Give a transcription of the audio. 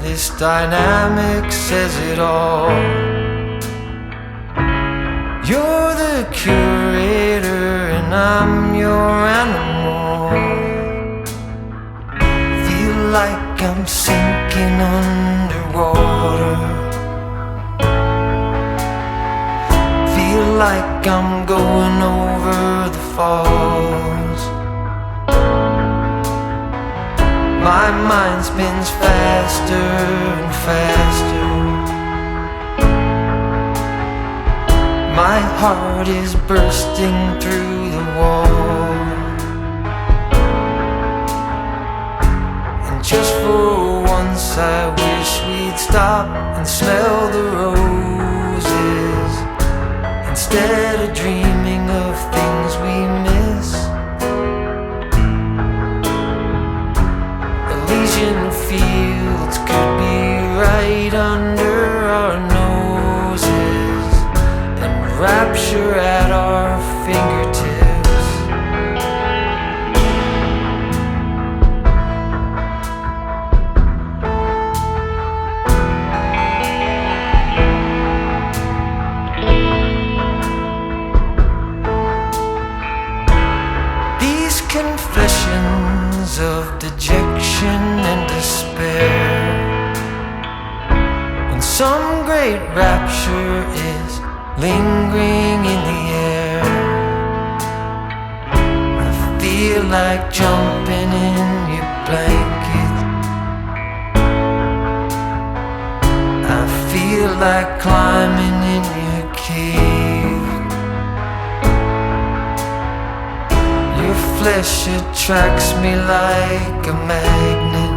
This dynamic says it all. You're the curator and I'm your animal. Feel like I'm sinking underwater. Feel like I'm going over the falls. My mind spins faster and faster. My heart is bursting through the wall. And just for once I wish we'd stop and smell the roses, instead of dreaming of things we miss. Elysian fields could be right under our noses, and rapture at our fingertips. These confessions of dejection and despair, when some great rapture is lingering in the air, I feel like jumping in your blanket. I feel like climbing in your cave. Your flesh attracts me like a magnet.